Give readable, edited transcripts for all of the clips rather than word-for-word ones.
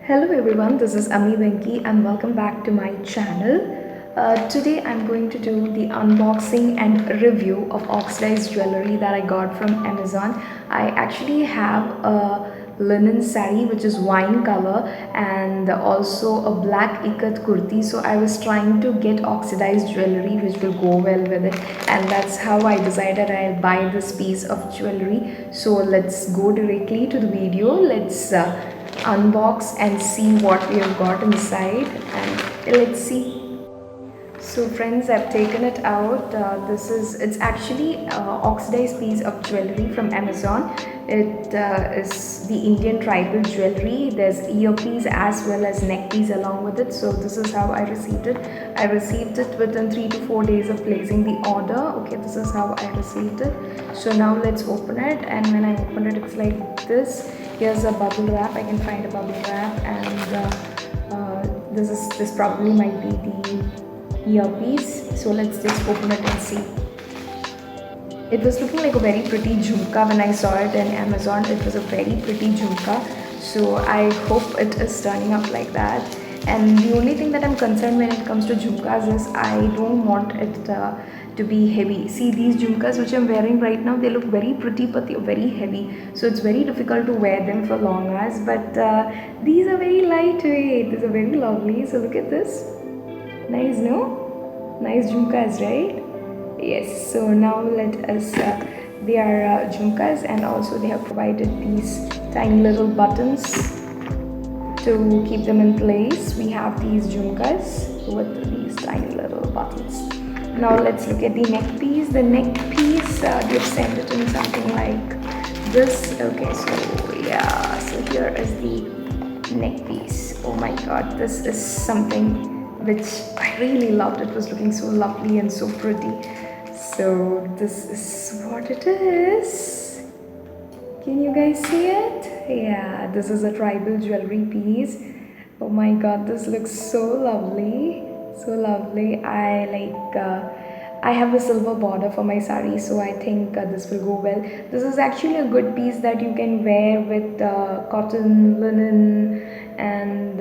Hello everyone, this is Ami Venki and welcome back to my channel. Today I'm going to do the unboxing and review of oxidized jewelry that I got from Amazon. I actually have a linen sari which is wine color and also a black ikat kurti. So I was trying to get oxidized jewelry which will go well with it, and that's how I decided I'll buy this piece of jewelry. So let's go directly to the video. Let's unbox and see what we have got inside, and let's see. So friends, I've taken it out. It's actually oxidized piece of jewelry from Amazon. It is the Indian tribal jewelry. There's earpiece as well as neck piece along with it. So this is how I received it. I received it within 3 to 4 days of placing the order. Okay, this is how I received it. So now let's open it, and when I open it, it's like this. Here's a bubble wrap. I can find a bubble wrap, and this probably might be the earpiece. So let's just open it and see. It was looking like a very pretty jhumka when I saw it in Amazon. It was a very pretty jhumka. So I hope it is turning up like that. And the only thing that I'm concerned when it comes to jhumkas is I don't want it to be heavy. See, these jhumkas which I'm wearing right now, they look very pretty but they're very heavy. So it's very difficult to wear them for long hours. But these are very lightweight. These are very lovely. So look at this. Nice, no? Nice jhumkas, right? Yes. So now let us. They are jhumkas, and also they have provided these tiny little buttons to keep them in place. We have these jhumkas with these tiny little buttons. Now let's look at the neck piece. The neck piece, they've sent it in something like this. Okay, so yeah. So here is the neck piece. Oh my God, this is something which I really loved. It was looking so lovely and so pretty. So this is what it is. Can you guys see it? Yeah, this is a tribal jewelry piece. Oh my God, this looks so lovely. So lovely. I have a silver border for my sari, so I think this will go well. This is actually a good piece that you can wear with cotton, linen, and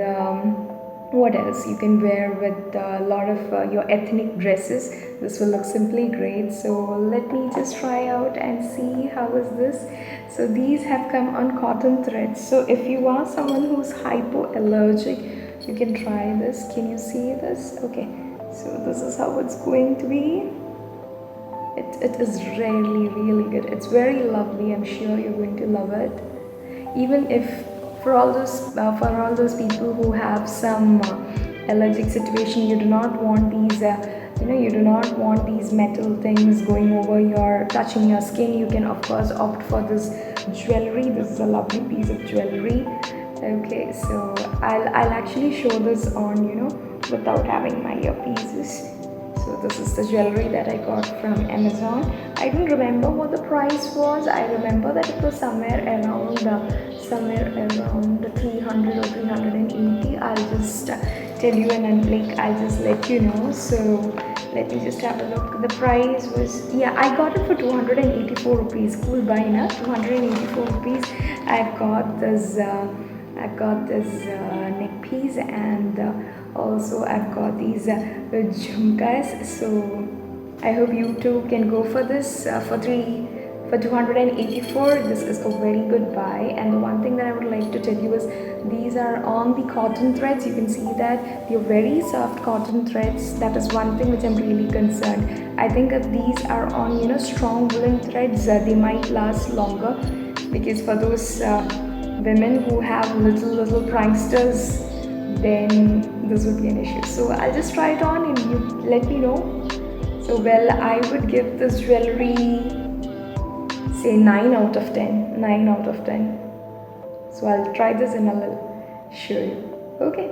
what else you can wear with a lot of your ethnic dresses. This will look simply great. So let me just try out and see how is this. So these have come on cotton threads. So if you are someone who's hypoallergic, you can try this. Can you see this? Okay, so this is how it's going to be. It is really good. It's very lovely. I'm sure you're going to love it. Even if for all those people who have some allergic situation, you do not want these you do not want these metal things going over your touching your skin, you can of course opt for this jewelry. This is a lovely piece of jewelry. Okay, so I'll actually show this on without having my earpieces. So this is the jewelry that I got from Amazon. I don't remember what the price was. I remember that it was somewhere around 300 or 380. I'll just tell you, and I'll just let you know. So let me just have a look. The price was, yeah, I got it for 284 rupees. Cool buy, na? 284 rupees. I've got this neck piece, and also I've got these jhumkas. So I hope you too can go for this for 284. This is a very good buy. And the one thing that I would like to tell you is these are on the cotton threads. You can see that they're very soft cotton threads. That is one thing which I'm really concerned. I think if these are on strong woolen threads, they might last longer, because for those women who have little pranksters, then this would be an issue. So I'll just try it on and you let me know. So well, I would give this jewelry say 9 out of 10. 9 out of 10. So I'll try this and I'll show you. Okay.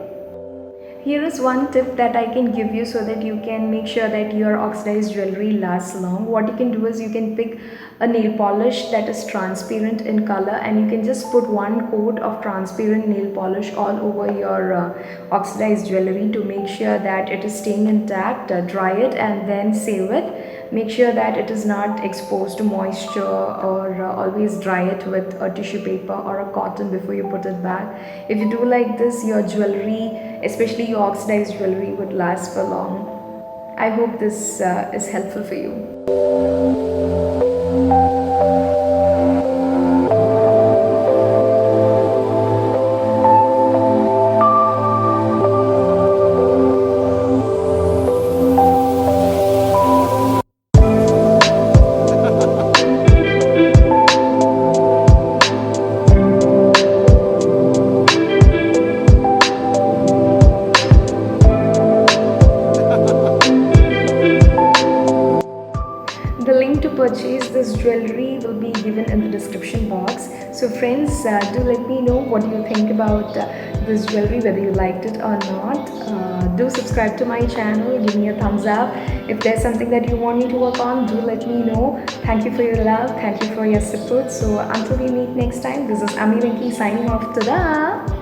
Here is one tip that I can give you so that you can make sure that your oxidized jewelry lasts long. What you can do is you can pick a nail polish that is transparent in color, and you can just put one coat of transparent nail polish all over your oxidized jewelry to make sure that it is staying intact. Dry it and then save it. Make sure that it is not exposed to moisture, or always dry it with a tissue paper or a cotton before you put it back. If you do like this, your jewelry, especially your oxidized jewelry, would last for long. I hope this is helpful for you. The link to purchase this jewelry will be given in the description box. So friends, do let me know what you think about this jewelry, whether you liked it or not. Do subscribe to my channel, give me a thumbs up. If there's something that you want me to work on, do let me know. Thank you for your love, thank you for your support. So until we meet next time, this is Ami Venki signing off. Tada!